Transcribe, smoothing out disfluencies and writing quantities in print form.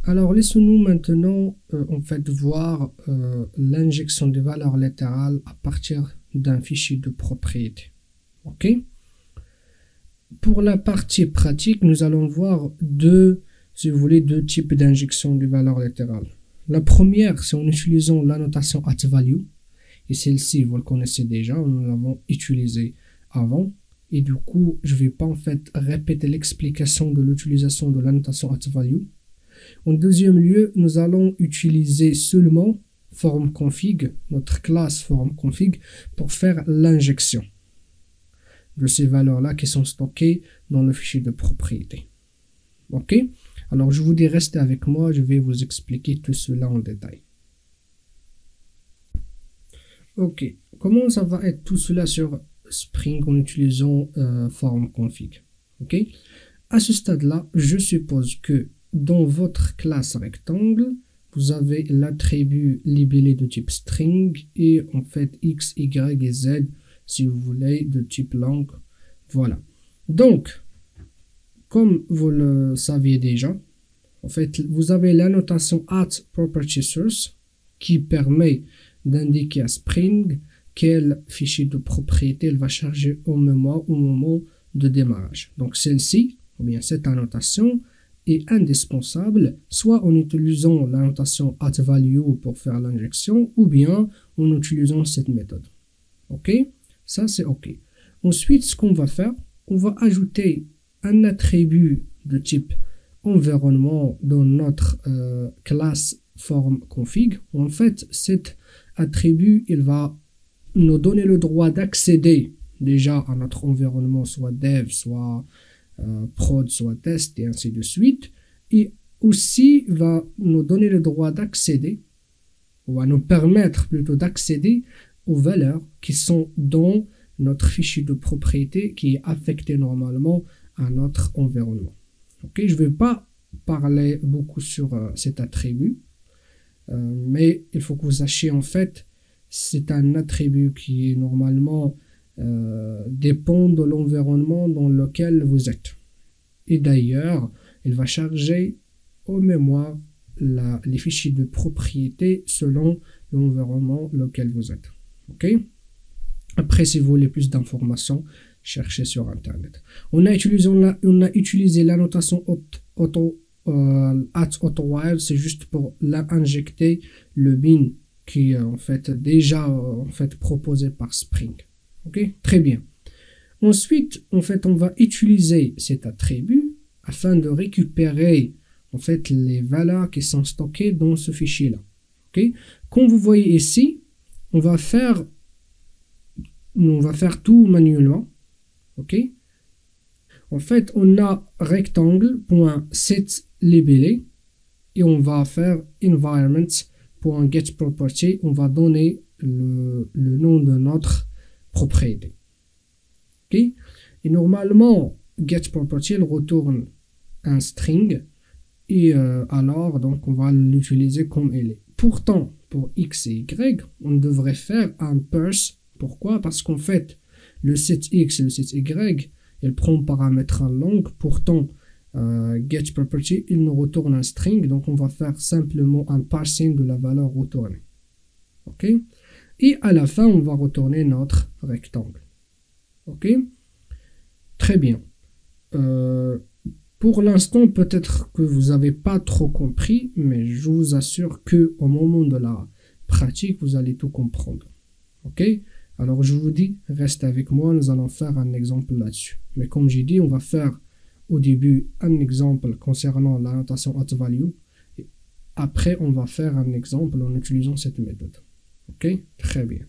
Alors, laissons-nous maintenant voir l'injection des valeurs littérales à partir d'un fichier de propriété. Ok? Pour la partie pratique, nous allons voir deux types d'injection de valeurs littérales. La première, c'est en utilisant la notation @value. Et celle-ci, vous le connaissez déjà, nous l'avons utilisée avant. Et du coup, je ne vais pas répéter l'explication de l'utilisation de la notation @value. En deuxième lieu, nous allons utiliser seulement formConfig, notre classe formConfig, pour faire l'injection de ces valeurs-là qui sont stockées dans le fichier de propriété. Ok? Alors, je vous dis, restez avec moi, je vais vous expliquer tout cela en détail. Ok, comment ça va être tout cela sur Spring en utilisant formConfig? Ok? À ce stade-là, je suppose que dans votre classe rectangle, vous avez l'attribut libellé de type string et x, y et z, si vous voulez, de type langue. Voilà. Donc, comme vous le saviez déjà, vous avez la notation @propertySource qui permet d'indiquer à Spring quel fichier de propriété elle va charger au moment de démarrage. Donc celle-ci, ou bien cette annotation, est indispensable, soit en utilisant la notation @value pour faire l'injection, ou bien en utilisant cette méthode. Ok? Ça c'est ok. Ensuite, ce qu'on va faire, on va ajouter un attribut de type environnement dans notre classe formConfig. En fait, cet attribut, il va nous donner le droit d'accéder déjà à notre environnement, soit dev, soit prod, soit test, et ainsi de suite. Et aussi va nous donner le droit d'accéder, ou va nous permettre plutôt d'accéder aux valeurs qui sont dans notre fichier de propriété qui est affecté normalement à notre environnement. Ok, je ne vais pas parler beaucoup sur cet attribut, mais il faut que vous sachiez c'est un attribut qui est normalement dépend de l'environnement dans lequel vous êtes. Et d'ailleurs, il va charger en mémoire les fichiers de propriété selon l'environnement lequel vous êtes. Ok? Après, si vous voulez plus d'informations, cherchez sur Internet. On a utilisé la notation @AutoWhile, c'est juste pour injecter le bin qui est déjà proposé par Spring. Ok, très bien. Ensuite, on va utiliser cet attribut afin de récupérer les valeurs qui sont stockées dans ce fichier-là. Ok, comme vous voyez ici, on va faire tout manuellement. Ok, on a rectangle.setLabelé et on va faire environment.getProperty. On va donner le nom de notre propriété. Ok, et normalement, getProperty retourne un string et alors donc on va l'utiliser comme elle est. Pourtant, pour x et y, on devrait faire un parse. Pourquoi? Parce qu'en fait, le set x et le set y, il prend paramètre en langue. Pourtant, getProperty, il nous retourne un string. Donc, on va faire simplement un parsing de la valeur retournée. Ok? Et à la fin, on va retourner notre rectangle. Ok? Très bien. Pour l'instant, peut-être que vous n'avez pas trop compris, mais je vous assure que au moment de la pratique, vous allez tout comprendre. Ok? Alors je vous dis, restez avec moi, nous allons faire un exemple là-dessus. Mais comme j'ai dit, on va faire au début un exemple concernant la notation @value. Et après, on va faire un exemple en utilisant cette méthode. Ok? Très bien.